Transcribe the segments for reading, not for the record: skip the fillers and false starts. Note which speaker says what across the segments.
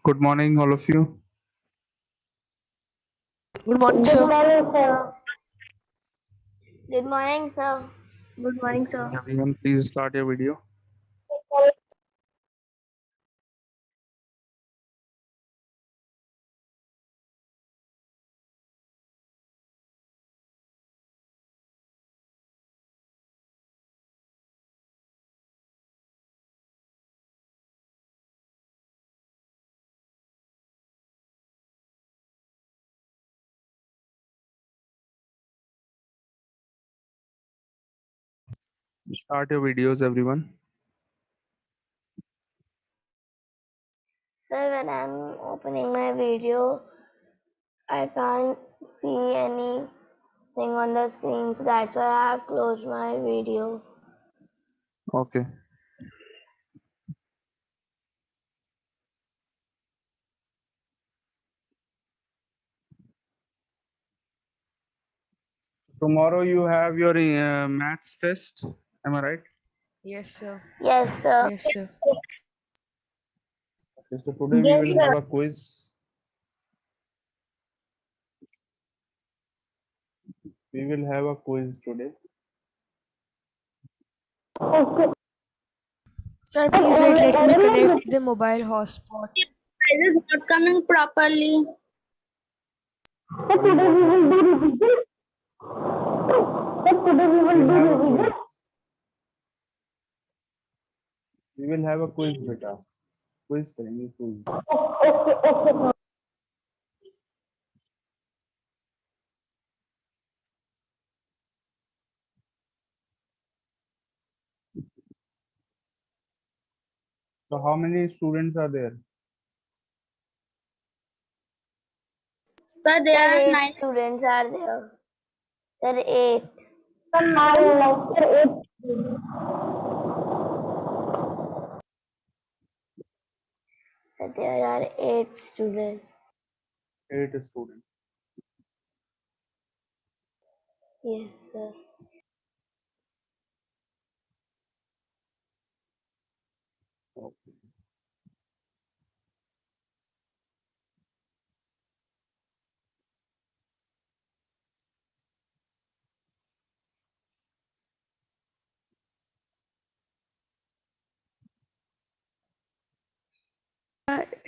Speaker 1: Good morning, all of you.
Speaker 2: Good morning,
Speaker 3: Good
Speaker 2: sir.
Speaker 3: morning, sir.
Speaker 4: Good morning, sir.
Speaker 3: Good morning, sir.
Speaker 1: Everyone, please start your video. Start your videos, everyone.
Speaker 4: Sir, when I'm opening my video, I can't see anything on the screen, so that's why I have closed my video.
Speaker 1: Okay. Tomorrow you have your maths test. Am I right?
Speaker 2: Yes, sir.
Speaker 4: Yes, sir.
Speaker 2: Yes, sir.
Speaker 1: Okay, so today we
Speaker 3: Yes,
Speaker 1: will
Speaker 3: sir.
Speaker 1: have a quiz. We will have a quiz today.
Speaker 3: Okay.
Speaker 2: Sir, please wait. Let me connect the mobile hotspot.
Speaker 3: It is not coming properly. So
Speaker 1: Sorry,
Speaker 3: today
Speaker 1: what
Speaker 3: we will
Speaker 1: happened?
Speaker 3: do revision. So today we will
Speaker 1: We'll
Speaker 3: do
Speaker 1: have a
Speaker 3: revision.
Speaker 1: quiz. We will have a quiz, beta. Quiz करेंगे quiz.
Speaker 3: Okay.
Speaker 1: So how many students are there?
Speaker 3: But there
Speaker 4: Sir,
Speaker 3: are
Speaker 4: 8
Speaker 3: 9.
Speaker 4: students are there. Sir, 8.
Speaker 3: Some 9, like 8.
Speaker 4: Sir, there are 8 students.
Speaker 1: 8 students.
Speaker 4: Yes, sir.
Speaker 1: Okay.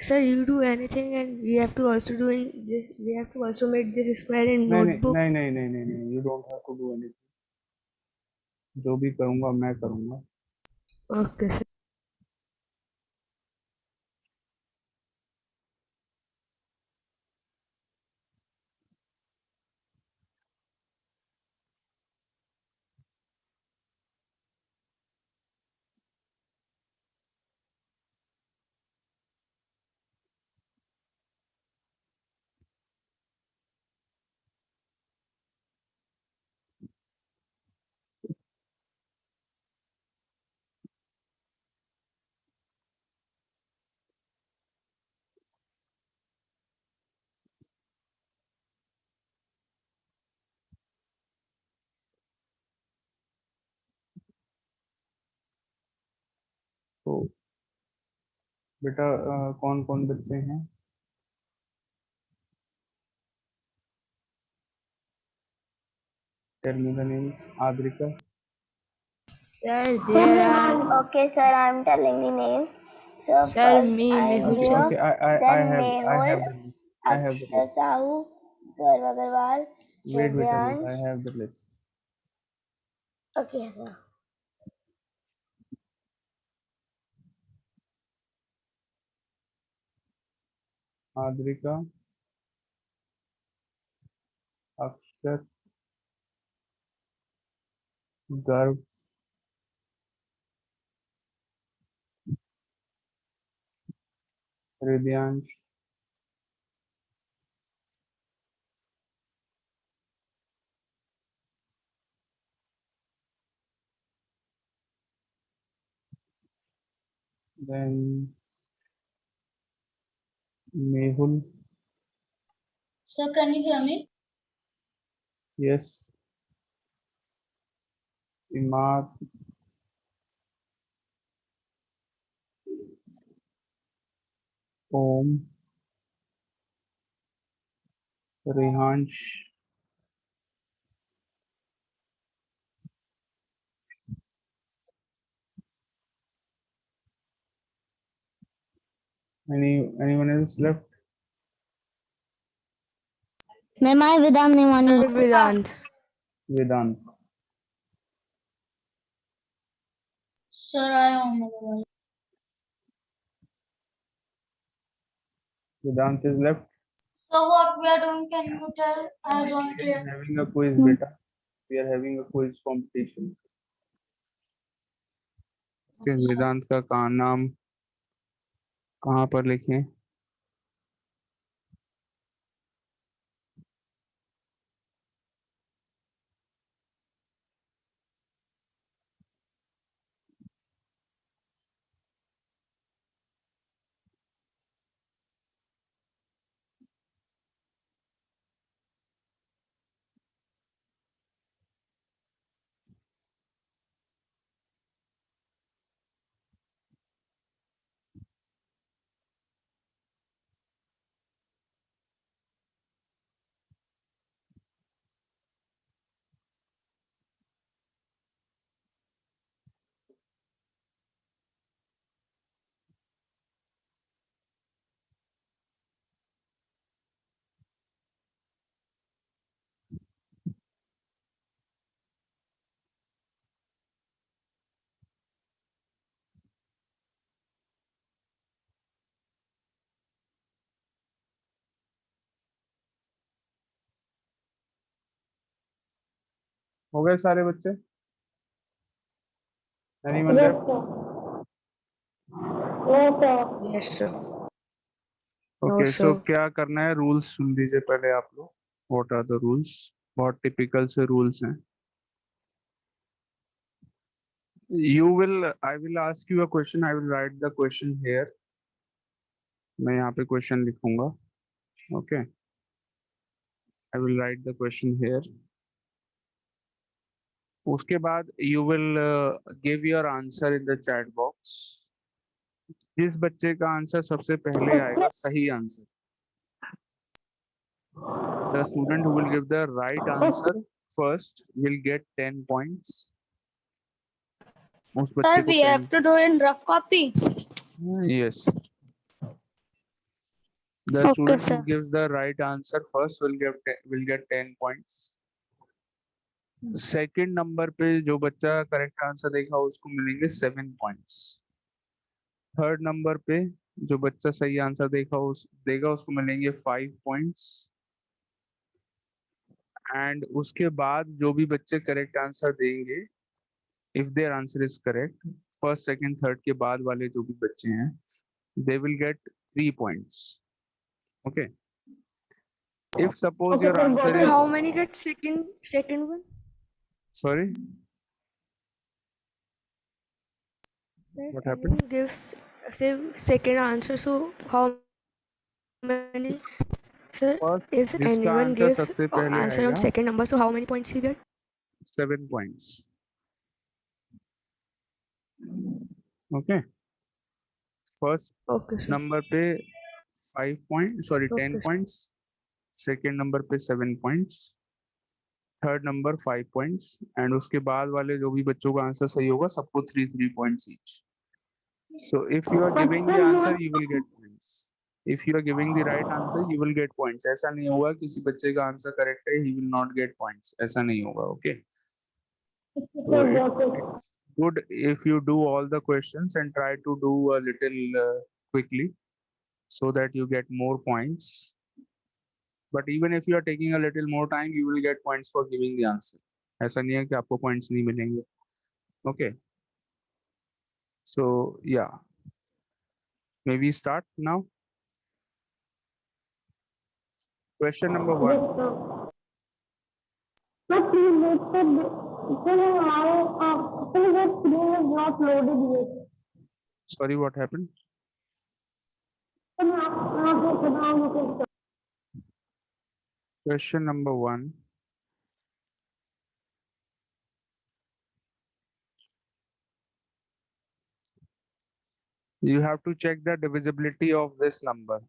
Speaker 2: Sir, you do anything, and we have to also doing this. We have to also make this square in
Speaker 1: नहीं
Speaker 2: notebook.
Speaker 1: नहीं नहीं नहीं नहीं नहीं. You don't have to do anything. जो भी करूँगा मैं करूँगा.
Speaker 2: Okay, sir.
Speaker 1: तो बेटा कौन कौन बच्चे हैं? Tell me the names. Adrika.
Speaker 2: Sir, there are.
Speaker 4: Okay, sir, I'm telling the names. So,
Speaker 2: Sir,
Speaker 4: first
Speaker 2: me,
Speaker 1: Okay,
Speaker 2: Mehul,
Speaker 4: Andrea,
Speaker 1: okay.
Speaker 2: sir.
Speaker 1: I
Speaker 4: then
Speaker 1: have
Speaker 4: Mehul,
Speaker 1: the list. I have the
Speaker 4: Akshar
Speaker 1: list.
Speaker 4: Sahu, Gaurav Agarwal,
Speaker 1: Wait, wait a minute. I
Speaker 4: Hridyansh.
Speaker 1: have the list.
Speaker 4: Okay, sir.
Speaker 1: Adrika, Akshar, Garv, Hridyansh, then Mehul.
Speaker 3: Sir, can you hear me?
Speaker 1: Yes. Imad, Om, Rehansh, anyone else left?
Speaker 3: Ma'am, I Vedant Nimani.
Speaker 2: Sir, Vedant.
Speaker 1: Vedant.
Speaker 3: Sir, I am.
Speaker 1: Vedant is left.
Speaker 3: So what we are doing, can you tell? I don't
Speaker 1: We are
Speaker 3: clear.
Speaker 1: having a quiz, beta. We are having a quiz competition. Okay, वेदांत का नाम कहाँ पर लिखें? हो गए सारे बच्चे? Anyone
Speaker 3: Yes,
Speaker 1: left?
Speaker 3: sir. No, sir.
Speaker 2: Yes, sir.
Speaker 1: Okay,
Speaker 2: No,
Speaker 1: so
Speaker 2: sir.
Speaker 1: क्या करना है? रूल्स सुन लीजिए पहले आप लोग. What are the rules? बहुत टिपिकल से रूल्स हैं. I will ask you a question. I will write the question here. मैं यहाँ पे क्वेश्चन लिखूंगा. Okay. I will write the question here. उसके बाद you will give your answer in the chat box. जिस बच्चे का आंसर सबसे पहले आएगा सही answer, the student who will give the right answer first will get 10 points. उस बच्चे
Speaker 3: Sir,
Speaker 1: को
Speaker 3: we
Speaker 1: 10.
Speaker 3: have to do in rough copy.
Speaker 1: Yes. The
Speaker 3: Okay,
Speaker 1: student who
Speaker 3: sir.
Speaker 1: gives the right answer first will get 10 points. Second number पे जो बच्चा correct answer देगा उसको मिलेंगे 7 points. Third number पे जो बच्चा सही आंसर देगा उसको मिलेंगे 5 पॉइंट्स. एंड उसके बाद जो भी बच्चे करेक्ट आंसर देंगे, if their answer is correct, first second third के बाद वाले जो भी बच्चे हैं, they will get 3 points. Okay. If suppose
Speaker 3: Okay,
Speaker 1: your
Speaker 3: sir,
Speaker 1: answer
Speaker 3: got
Speaker 2: Sir,
Speaker 3: it.
Speaker 1: is,
Speaker 2: how many get second one?
Speaker 1: sorry,
Speaker 2: Right?
Speaker 1: what happened?
Speaker 2: Anyone gives say second answer, so how many? Sir,
Speaker 1: First
Speaker 2: if
Speaker 1: जिसका
Speaker 2: anyone
Speaker 1: answer
Speaker 2: gives
Speaker 1: सबसे पहले
Speaker 2: answer on
Speaker 1: आएगा
Speaker 2: second number, so how many points he get?
Speaker 1: 7 points. Okay. First
Speaker 2: Okay, sir.
Speaker 1: Number पे 5 point, sorry 10
Speaker 2: Okay, sir.
Speaker 1: Points. Second number पे 7 points. Third number 5 points. And उसके बाद वाले जो भी बच्चों का आंसर सही होगा सबको 3 points each. So if you are giving the answer you will get points. If you are giving the right answer you will get points. ऐसा नहीं होगा किसी बच्चे का आंसर करेक्ट है he will not get points, ऐसा नहीं होगा. Okay.
Speaker 3: Sir, got it.
Speaker 1: It's good if you do all the questions and try to do a little quickly so that you get more points. But even if you are taking a little more time, you will get points for giving the answer. ऐसा नहीं है कि आपको points नहीं मिलेंगे. Okay. So yeah, maybe start now. Question number 1.
Speaker 3: Yes, sir. Sir, please wait, sir. Sir, the screen is not loaded yet.
Speaker 1: Sorry, what happened?
Speaker 3: Sir, now you can start.
Speaker 1: Question number 1. You have to check the divisibility of this number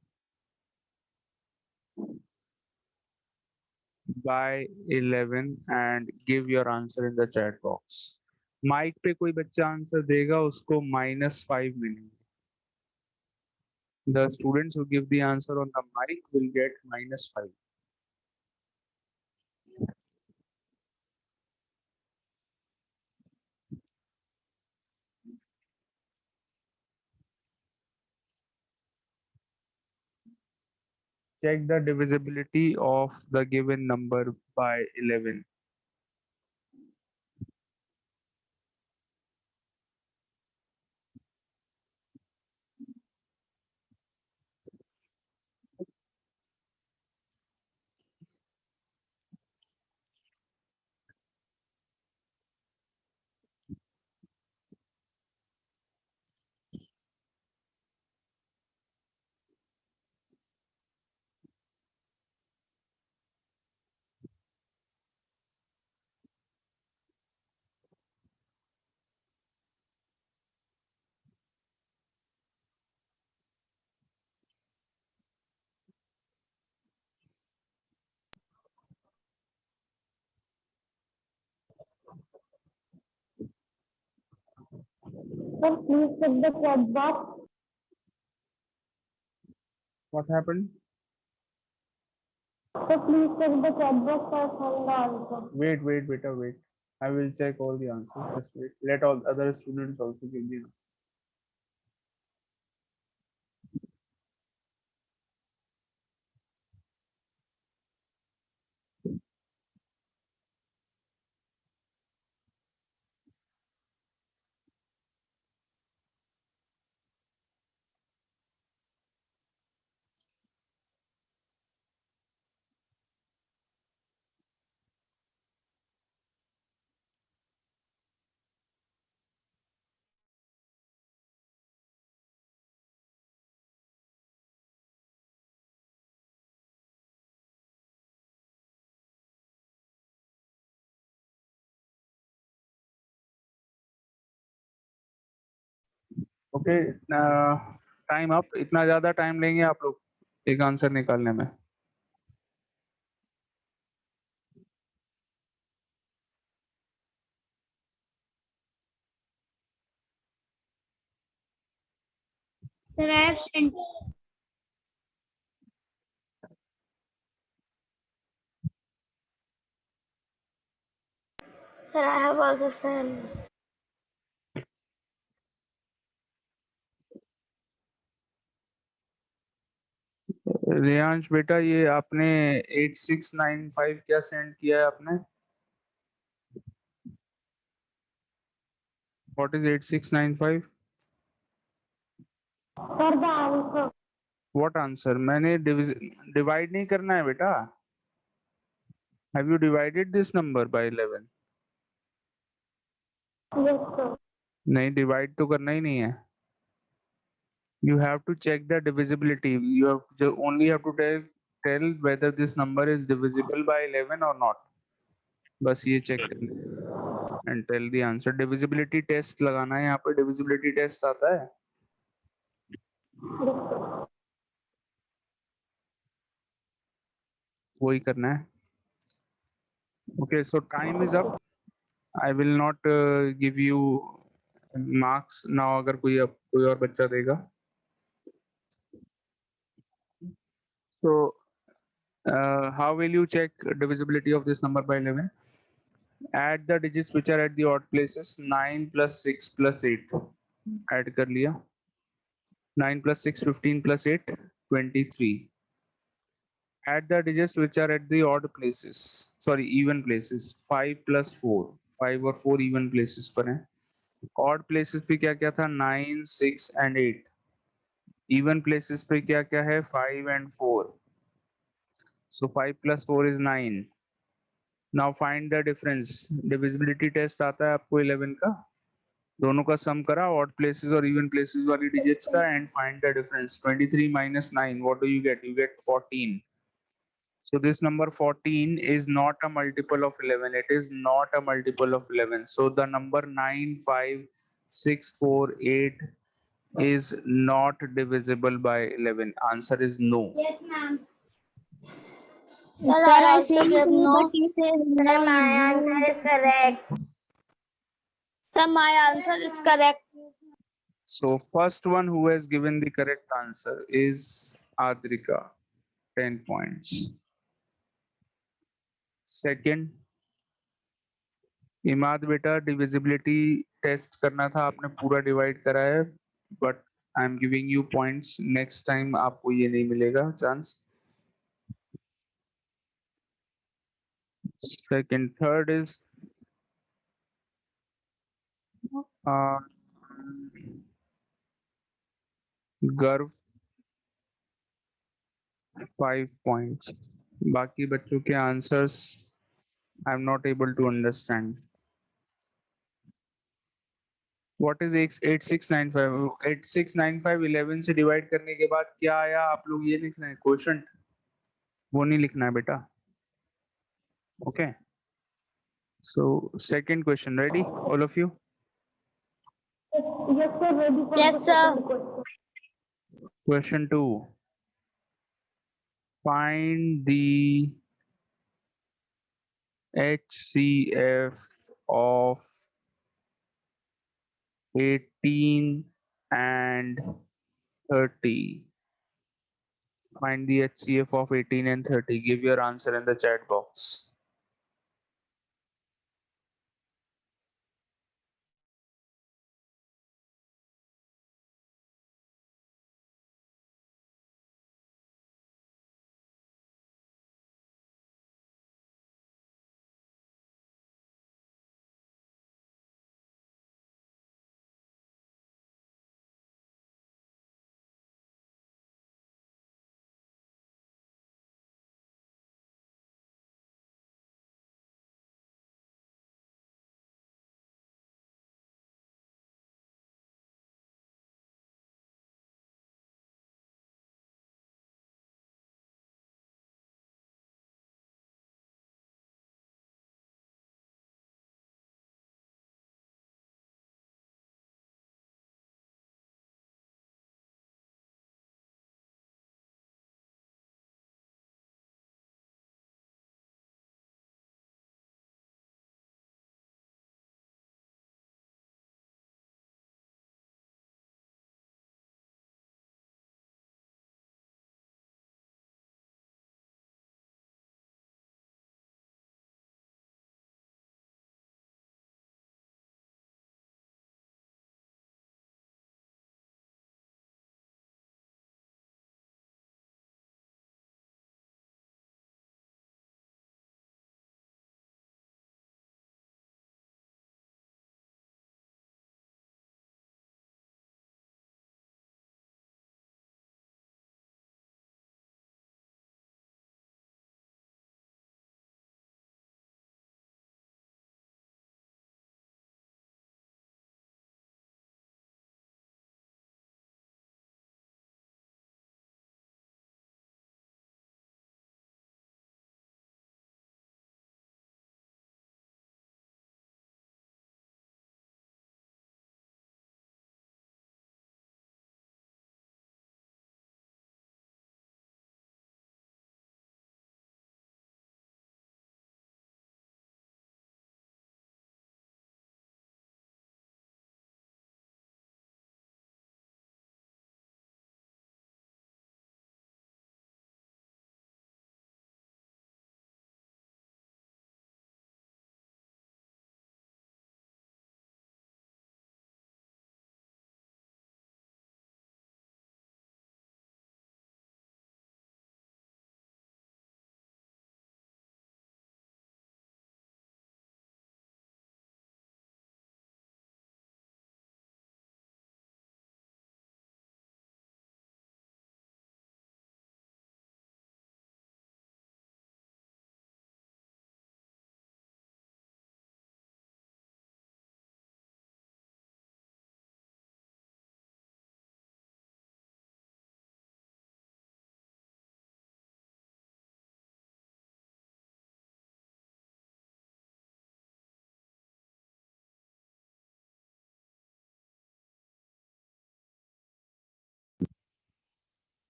Speaker 1: by 11 and give your answer in the chat box. Mic पे कोई बच्चा answer देगा उसको -5 मिलेंगे. The students who give the answer on the mic will get -5. Check the divisibility of the given number by 11.
Speaker 3: Sir, please check the chat box.
Speaker 1: What happened?
Speaker 3: Sir, please check the chat box or find the answer.
Speaker 1: Wait, beta, wait. I will check all the answers. Just wait. Let all other students also give the answer. Okay, time up. इतना ज्यादा time लेंगे आप लोग एक answer निकालने में?
Speaker 3: Sir, I have sent.
Speaker 4: Sir, I have also sent.
Speaker 1: Riyansh बेटा, ये आपने 8695 क्या सेंड किया है आपने? What is 8695?
Speaker 3: Sir, the answer.
Speaker 1: What answer? मैंने डिवाइड नहीं करना है बेटा. Have you divided this number by 11?
Speaker 3: Yes, sir.
Speaker 1: नहीं, डिवाइड तो करना ही नहीं है. You have to check the divisibility. You only have to tell whether this number is divisible by 11 or not. बस ये चेक करना and tell the answer. Divisibility test लगाना है यहाँ पे. Divisibility test आता है.
Speaker 3: Yes, sir.
Speaker 1: वही करना है. Okay, so time is up. I will not give you marks now. अगर कोई और बच्चा देगा. So how will you check divisibility of this number by 11? Add the digits which are at the odd places. 9 plus 6 plus 8. Add कर लिया. 9 plus 6, 15 plus 8, 23. Add the digits which are at the odd places. Sorry, even places. 5 plus 4. 5 और 4 even places पर हैं. Odd places पे क्या क्या था? 9, 6 and 8. Even places पे क्या क्या है? 5 and 4. So 5 plus 4 is 9. Now find the difference. Divisibility test आता है आपको 11 का. दोनों का सम करा ऑड प्लेसेस और इवन प्लेसेस वाली डिजिट्स का and find the difference. 23 minus 9, what do you get? You get 14. So this number 14 is not a multiple of 11. It is not a multiple of 11. So the number 9, 5, 6, 4, 8 is not divisible by 11? Answer is no.
Speaker 3: Yes, ma'am.
Speaker 4: Sir,
Speaker 3: Sir,
Speaker 4: I
Speaker 3: I
Speaker 4: also
Speaker 3: said
Speaker 4: give
Speaker 3: no, but
Speaker 4: no.
Speaker 3: you said
Speaker 4: Sir,
Speaker 3: no.
Speaker 4: my answer is correct.
Speaker 3: Sir, my answer is correct.
Speaker 1: So first one who has given the correct answer is Adrika, 10 points. Second, Imad बेटा divisibility test करना था, आपने पूरा divide करा है, but I am giving you points, next time आपको ये नहीं मिलेगा चांस. सेकंड, थर्ड इज गर्व, 5 पॉइंट्स. बाकी बच्चों के answers I am not able to understand. What is 8695? 8695 11 से डिवाइड करने के बाद क्या आया, आप लोग ये लिखना है, क्वोशंट, वो नहीं लिखना है बेटा. Okay, so second question, ready all of you?
Speaker 3: Yes, sir. Ready for
Speaker 4: Yes,
Speaker 3: the
Speaker 4: sir.
Speaker 3: second question.
Speaker 1: Question 2. Find the HCF of 18 and 30. Find the HCF of 18 and 30. Give your answer in the chat box.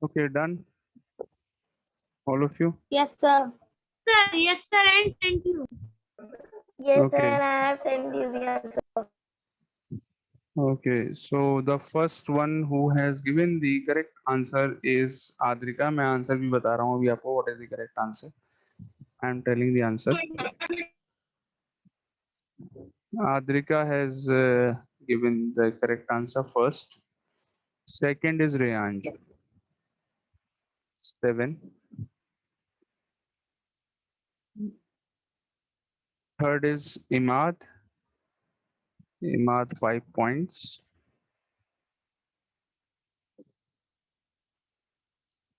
Speaker 1: Okay, done. All of you.
Speaker 4: Yes, sir.
Speaker 3: Yes, sir, and thank you.
Speaker 4: Yes, sir,
Speaker 1: Okay.
Speaker 4: and I have sent you the answer.
Speaker 1: Okay, so the first one who has given the correct answer is Adrika. मैं answer भी बता रहा हूँ अभी आपको. What is the correct answer? I am telling the answer. Adrika has given the correct answer first. Second is Reyanj. 7. Third is Imad. Imad 5 points.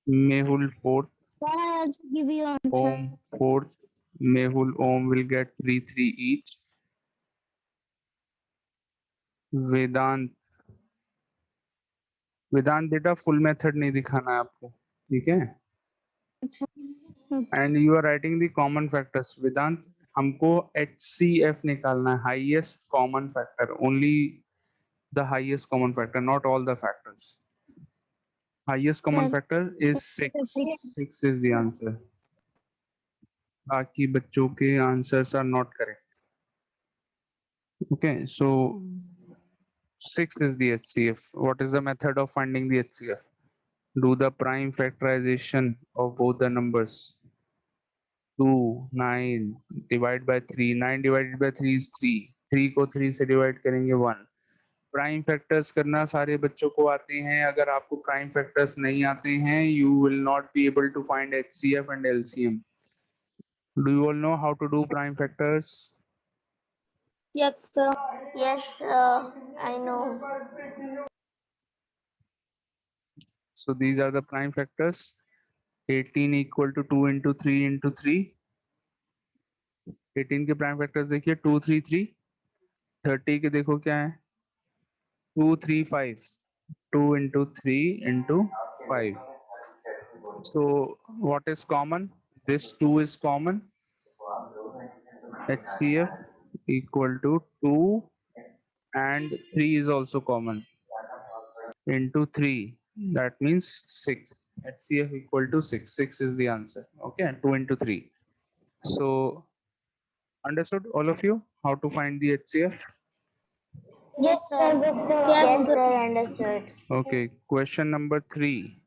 Speaker 1: Mehul 4th.
Speaker 3: Sir, I also give you answer.
Speaker 1: Om 4th. Mehul Om will get 3 each. वेदांत वेदांत बेटा full method नहीं दिखाना है आपको, ठीक है. And you are writing the common factors. Vedant हमको HCF निकालना है, highest common factor, only the highest common factor, not all the factors. Highest common factor is 6. 6 is the answer. बाकी बच्चों के answers are not correct. Okay, so 6 is the HCF. What is the method of finding the HCF? Do the prime factorization of both the numbers. 2, 9 divide by 3. 9 divided by 3 is 3. 3 को 3 से divide करेंगे 1. Prime factors करना सारे बच्चों को आते हैं. अगर आपको प्राइम फैक्टर्स नहीं आते हैं, you will not be able to find HCF and LCM. Do you all know how to do prime factors?
Speaker 4: Yes, sir. Yes, sir. I know.
Speaker 1: So these are the prime factors. 18 equal to 2 into 3 into 3. 18 के prime factors देखिए 2 3 3. 30 के देखो क्या है 2 3 5. 2 into 3 into 5. So what is common? This 2 is common. HCF equal to 2 and 3 is also common into 3. That means 6. HCF equal to 6. 6 is the answer. Okay, 2 into 3. So understood all of you how to find the HCF?
Speaker 3: Yes, sir.
Speaker 4: Yes, sir. Understood.
Speaker 1: Okay, question number 3.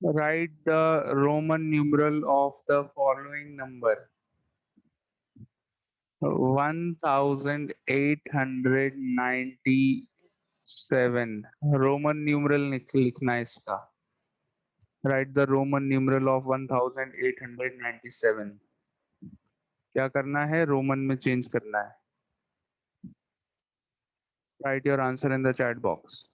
Speaker 1: Write the Roman numeral of the following number. 1897. Roman numeral लिखना है इसका. Right the Roman numeral of 1897. क्या करना है, Roman में change करना है. Right your answer in the chat box.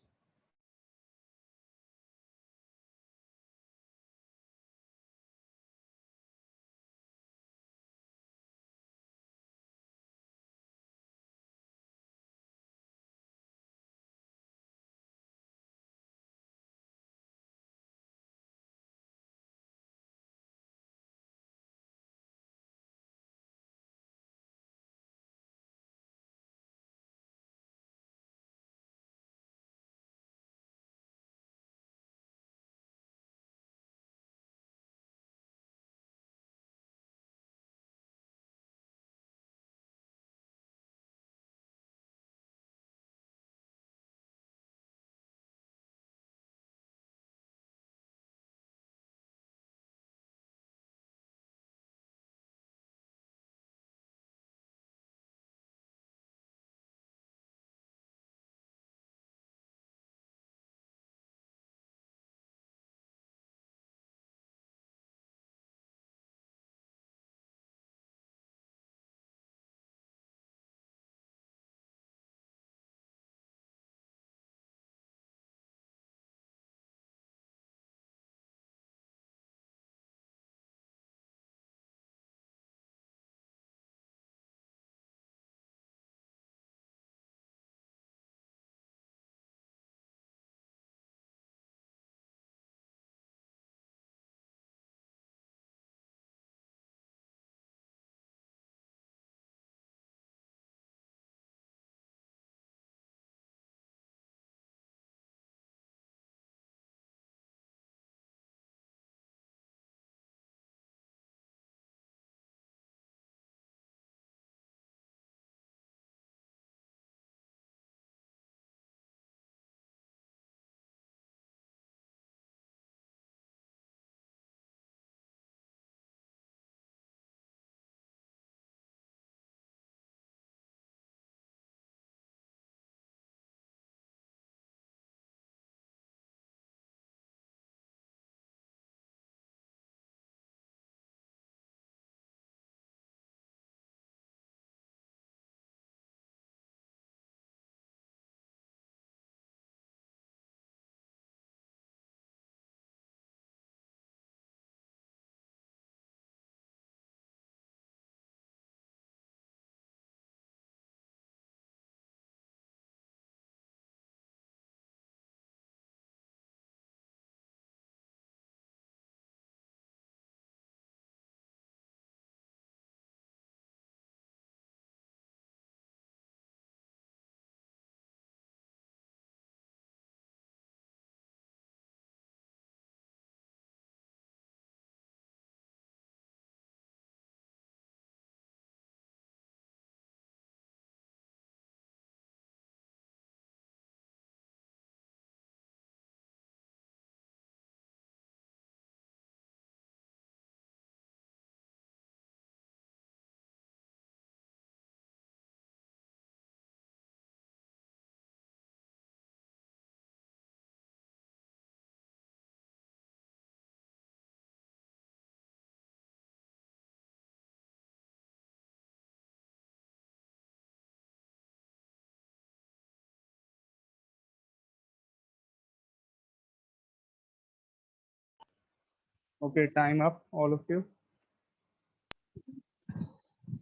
Speaker 1: Okay, time up, all of you.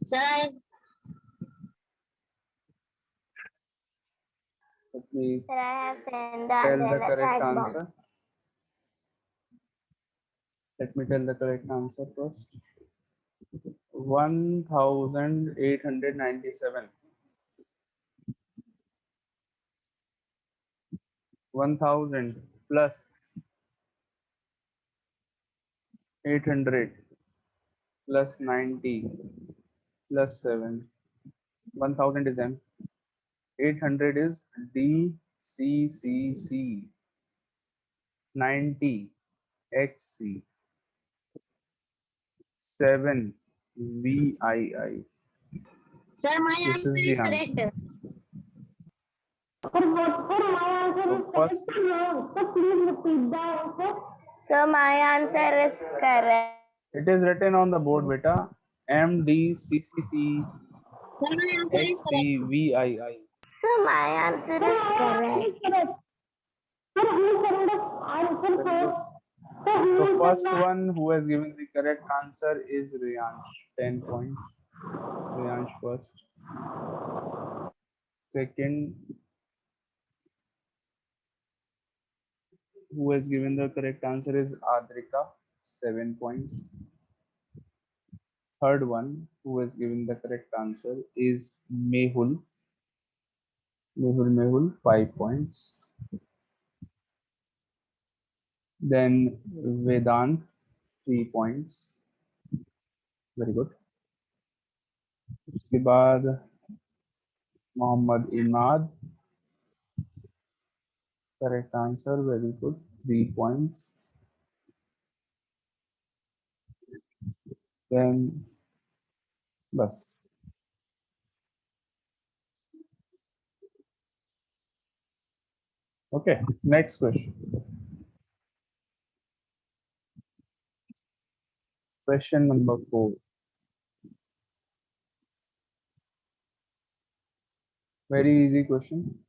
Speaker 3: Sir,
Speaker 1: Let me
Speaker 4: Sir, I have sent the
Speaker 1: tell
Speaker 4: answer
Speaker 1: the
Speaker 4: in the
Speaker 1: correct
Speaker 4: chat box.
Speaker 1: answer. Let me tell the correct answer first. 1897. 1000 plus 800 plus 90 plus 7. 1000 is M. 800 is DCCC. 90 XC. 7 VII.
Speaker 3: sir, my
Speaker 1: This
Speaker 3: answer
Speaker 1: is the
Speaker 3: is
Speaker 1: answer.
Speaker 3: correct.
Speaker 5: Sir, what, sir, my answer
Speaker 1: So
Speaker 5: is
Speaker 1: first,
Speaker 5: correct or wrong? Sir, please repeat the answer.
Speaker 4: So my answer is correct.
Speaker 1: it is written on the board, beta. MDCCC
Speaker 3: Sir, my answer is correct.
Speaker 1: XCVII.
Speaker 4: So my answer
Speaker 5: Sir,
Speaker 4: is
Speaker 5: my answer
Speaker 4: correct.
Speaker 5: is correct. Sir, who is correct the answer,
Speaker 1: Very
Speaker 5: sir?
Speaker 1: good.
Speaker 5: Sir, who
Speaker 1: So
Speaker 5: is
Speaker 1: first
Speaker 5: the
Speaker 1: one who has given the correct answer is Riyansh. 10 points. Riyansh first. Second, who has given the correct answer is Adrika. 7 points. Third one who has given the correct answer is Mehul. Mehul, 5 points. Then Vedant, 3 points. Very good. उसके बाद Mohammad Imad, correct answer, very good, 3 points. Then बस. Okay, next question. Question number 4. Very easy question.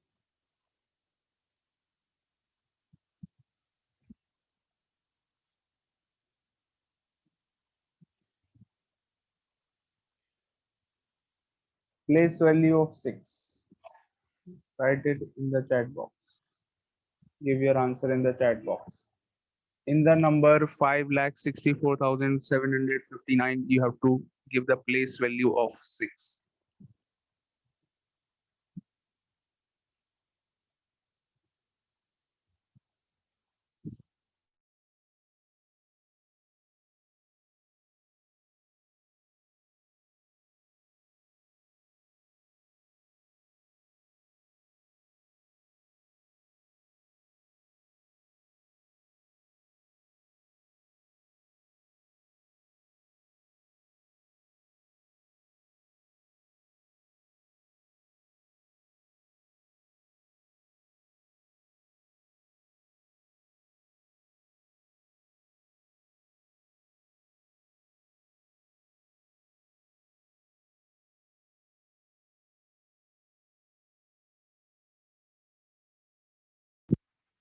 Speaker 1: Place value of 6. Write it in the chat box. Give your answer in the chat box. In the number 5,64,759, you have to give the place value of 6.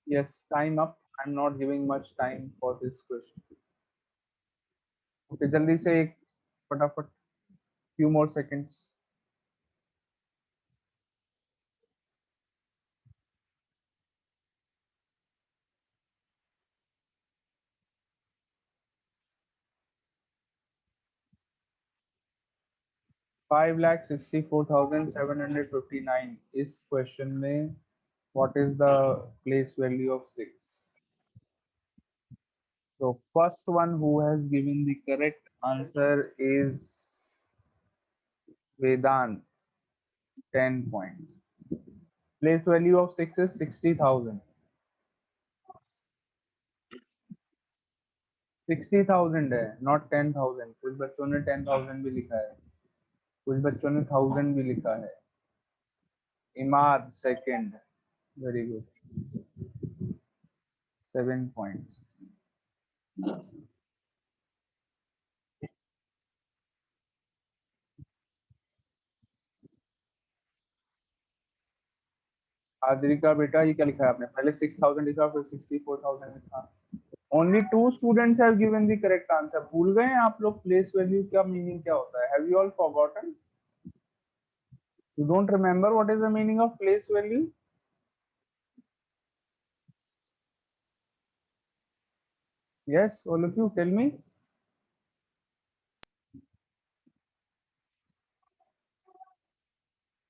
Speaker 1: Yes, time up. I'm not giving much time for this question. Okay, जल्दी से एक फटाफट, few more seconds. 5,64,759 इस question में what is the place value of 6? So first one who has given the correct answer is Vedant, 10 points. Place value of 6 is 60,000. 60,000 है, not 10,000. कुछ बच्चों ने 10,000 भी लिखा है, कुछ बच्चों ने 1,000 भी लिखा है. Imad, second. Very good. 7 points. Adrika बेटा, ये क्या लिखा है आपने? पहले 6,000 लिखा, फिर 64,000 लिखा. Only 2 students have given the correct answer. भूल गए हैं आप लोग place value का meaning क्या होता है? Have you all forgotten? You don't remember what is the meaning of place value? Yes, all of you tell me.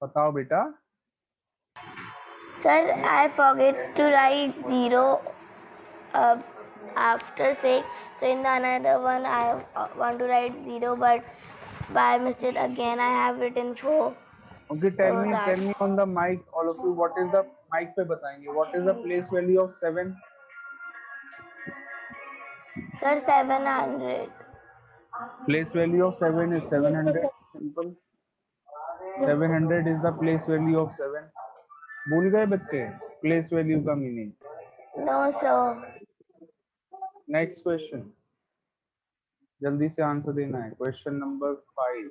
Speaker 1: बताओ बेटा.
Speaker 4: Sir, I forget to write 0 after 6. So in the another one, I want to write 0, but by mistake again I have written 4.
Speaker 1: Okay, tell
Speaker 4: So
Speaker 1: me on the mic, all of you, what is the mic पे बताएंगे? What is the place value of 7?
Speaker 4: Sir, 700.
Speaker 1: Place value of 7 is 700. Simple. 700 is the place value of 7. भूल गए बच्चे place value का meaning?
Speaker 4: No, sir.
Speaker 1: Next question. जल्दी से answer देना है. Question number 5.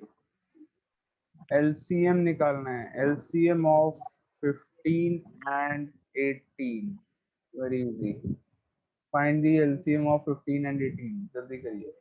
Speaker 1: LCM निकालना है. LCM of 15 and 18. Very easy. Find the LCM of 15 and 18. जल्दी करिए.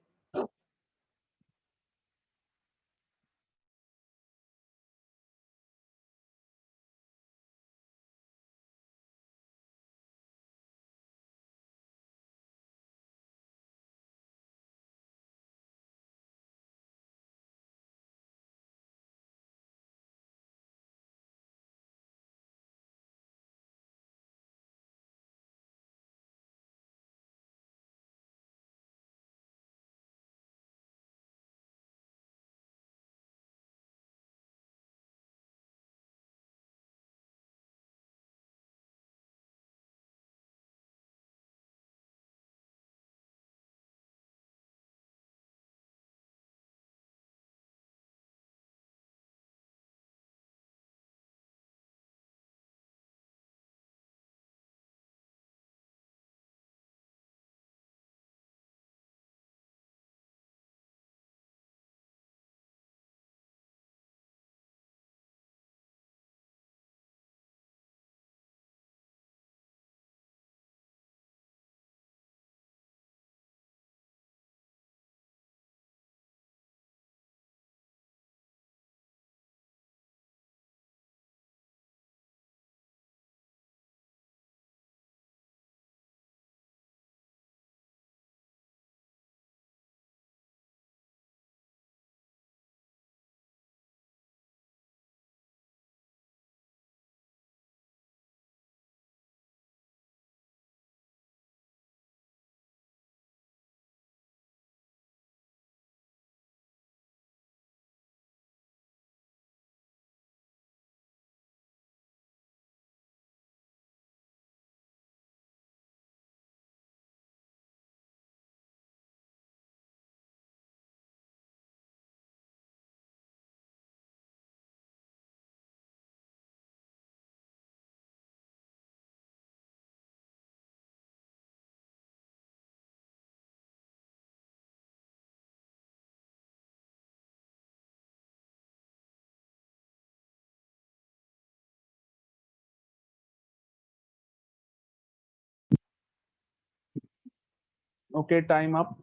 Speaker 1: Okay, time up.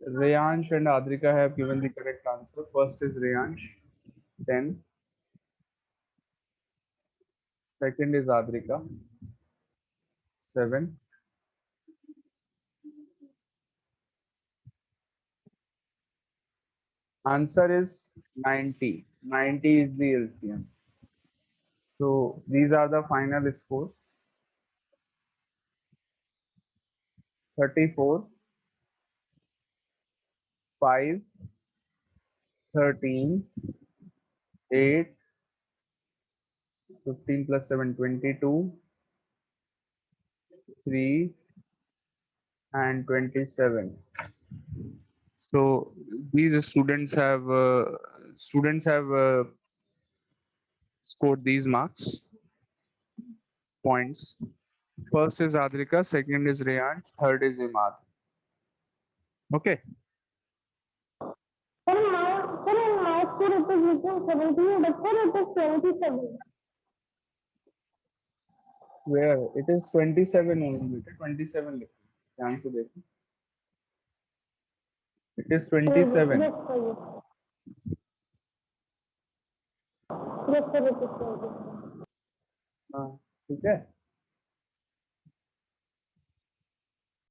Speaker 1: Reyansh and Adrika have given the correct answer. First is Reyansh, 10. Second is Adrika, 7. Answer is 90. 90 is the LCM. So these are the final scores. 34, 5, 13, 8, 15 plus 7, 22, 3, and 27. So these students have scored these marks points. First is Adrika, second is Reyan, third is Imad. Okay.
Speaker 5: Sir, in my school it is written 17, but sir, it is 27.
Speaker 1: Where it is 27 only बेटा 27 लिखो ध्यान से देखो it is 27
Speaker 5: Yes, sir. Yes, sir. It is 27.
Speaker 1: हाँ ठीक है